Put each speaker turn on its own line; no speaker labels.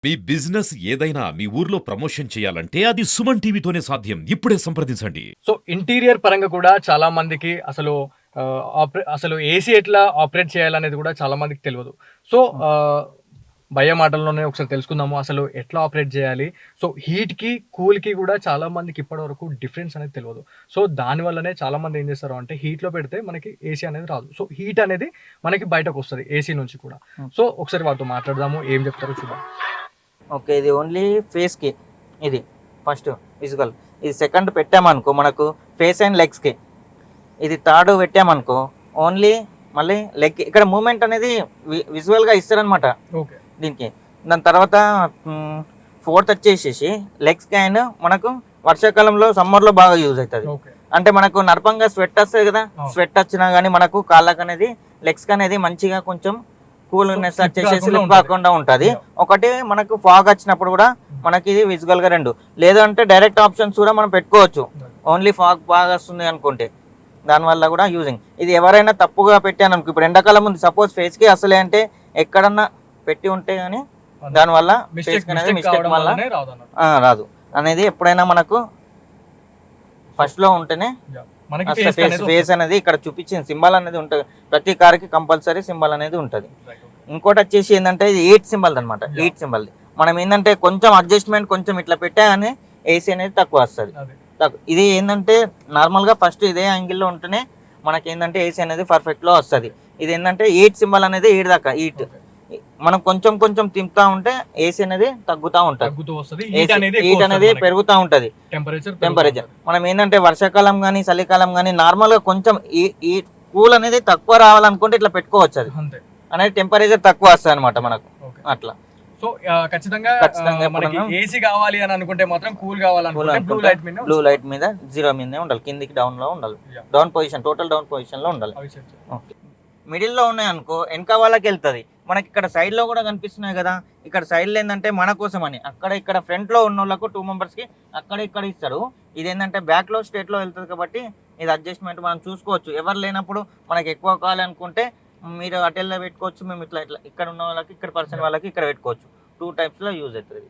మీ business ఏదైనా మీ ఊర్లో promotion చేయాలంటే అది సుమన్ టీవీతోనే సాధ్యం. ఇప్పుడే సంప్రదించండి.
సో, ఇంటీరియర్ పరంగా కూడా చాలా మందికి అసలు ఏసీ ఎట్లా ఆపరేట్ చేయాలనేది కూడా చాలా మందికి తెలవదు. సో, భయ్య మాటల్లోనే ఒకసారి తెలుసుకుందాము. అసలు ఎట్లా ఆపరేట్ జేయాలి? సో, హీట్‌కి, కూల్‌కి గూడా చాలా మందికి ఇప్పటివరకు డిఫరెన్స్ అనేది తెలవదు. సో, దానివల్లనే చాలా మంది ఏం చేస్తారు అంటే హీట్‌లో పెడితే మనకి ఏసీ అనేది రాదు. సో, హీట్ అనేది మనకి బయటకొస్తది ఏసీ నుంచి కూడా. సో, ఒకసారి వాళ్ళతో మాట్లాడదాము. ఏం చెప్తారో చూద్దాం.
ఓకే. ఇది ఓన్లీ ఫేస్‌కి ఇది ఫస్ట్ విజువల్. ఇది సెకండ్ పెట్టామనుకో మనకు ఫేస్ అండ్ లెగ్స్‌కి. ఇది థర్డ్ పెట్టామనుకో ఓన్లీ మళ్ళీ లెగ్ ఇక్కడ మూవ్‌మెంట్ అనేది విజువల్‌గా ఇస్తారనమాట
ఓకే.
దీనికి. దాని తర్వాత ఫోర్త్ వచ్చేసేసి లెగ్స్‌కి అండ్ మనకు వర్షాకాలంలో సమ్మర్‌లో బాగా యూజ్ అవుతుంది.
ఓకే.
అంటే మనకు నడపంగా స్వెట్ వస్తుంది కదా, స్వెట్ వచ్చినా కానీ మనకు కాళ్ళకు అనేది లెగ్స్కి అనేది మంచిగా కొంచెం కూల్నెస్ వచ్చేసి స్లిప్ కాకుండా ఉంటుంది. ఒకటి మనకు ఫాగ్ వచ్చినప్పుడు కూడా మనకి ఇది విజువల్ గా రెండు లేదంటే డైరెక్ట్ ఆప్షన్స్ కూడా మనం పెట్టుకోవచ్చు. ఓన్లీ ఫాగ్ బాగా వస్తుంది అనుకుంటే దానివల్ల కూడా యూజింగ్. ఇది ఎవరైనా తప్పుగా పెట్టాను అనుకో, ఇప్పుడు ఎండాకాలం ఉంది సపోజ్ ఫేస్ కి అసలే అంటే ఎక్కడన్నా పెట్టి ఉంటే గానీ దానివల్ల ఫేస్ అనేది మిస్టేక్ వల్ల రాదు అనేది ఎప్పుడైనా మనకు ఫస్ట్ లో ఉంటేనే ఫేస్ అనేది ఇక్కడ చూపించిన సింబల్ అనేది ఉంటుంది. ప్రతి కార్ కి కంపల్సరీ సింబల్ అనేది ఉంటుంది. ఇంకోటి వచ్చేసి ఏంటంటే ఇది 8 సింబల్ అనమాట. 8 సింబల్ మనం ఏంటంటే కొంచెం అడ్జస్ట్మెంట్ కొంచెం ఇట్లా పెట్టాగానే ఏసీ అనేది తక్కువ వస్తుంది. ఇది ఏంటంటే నార్మల్ గా ఫస్ట్ ఇదే యాంగిల్లో ఉంటేనే మనకి ఏంటంటే ఏసీ అనేది పర్ఫెక్ట్ లో వస్తుంది. ఇది ఏంటంటే 8 సింబల్ అనేది 8 దాకా 8 మనం కొంచెం కొంచెం తింపుతా ఉంటే ఏసీ అనేది తగ్గుతూ ఉంటుంది, హీట్ అనేది పెరుగుతూ ఉంటది టెంపరేచర్. మనం ఏంటంటే వర్షాకాలం కానీ చలికాలం కానీ నార్మల్ గా కొంచెం ఈ కూల్ అనేది తక్కువ రావాలనుకుంటే ఇట్లా పెట్టుకోవచ్చు. అది అనేది టెంపరేచర్ తక్కువ వస్తుంది అనమాట మనకు అట్లా.
సో ఖచ్చితంగా మనకి ఏసీ కావాలి అని అనుకుంటే మాత్రం కూల్ కావాలనుకుంటే బ్లూ లైట్ మీద 0 మీదనే ఉండాలి, కిందికి డౌన్ లో ఉండాలి. Down position total down position లో ఉండాలి. మిడిల్ లో ఉన్నాయి అనుకో వెనక వాళ్ళకి వెళ్తుంది. మనకి ఇక్కడ సైడ్ లో కూడా కనిపిస్తున్నాయి కదా, ఇక్కడ సైడ్ లో ఏంటంటే మన కోసం అని అక్కడ ఇక్కడ ఫ్రంట్ లో ఉన్న వాళ్ళకు 2 మెంబర్స్ కి అక్కడ ఇక్కడ ఇస్తారు. ఇది ఏంటంటే బ్యాక్ లో స్టేట్ లో వెళ్తుంది కాబట్టి ఇది అడ్జస్ట్మెంట్ మనం చూసుకోవచ్చు. ఎవరు లేనప్పుడు మనకి ఎక్కువ కావాలనుకుంటే మీరు అటెల్లో పెట్టుకోవచ్చు, మేము ఇట్లా ఇట్లా ఇక్కడ ఉన్న వాళ్ళకి ఇక్కడ పర్సన్ వాళ్ళకి ఇక్కడ పెట్టుకోవచ్చు. 2 టైప్స్ లో యూజ్ అవుతుంది.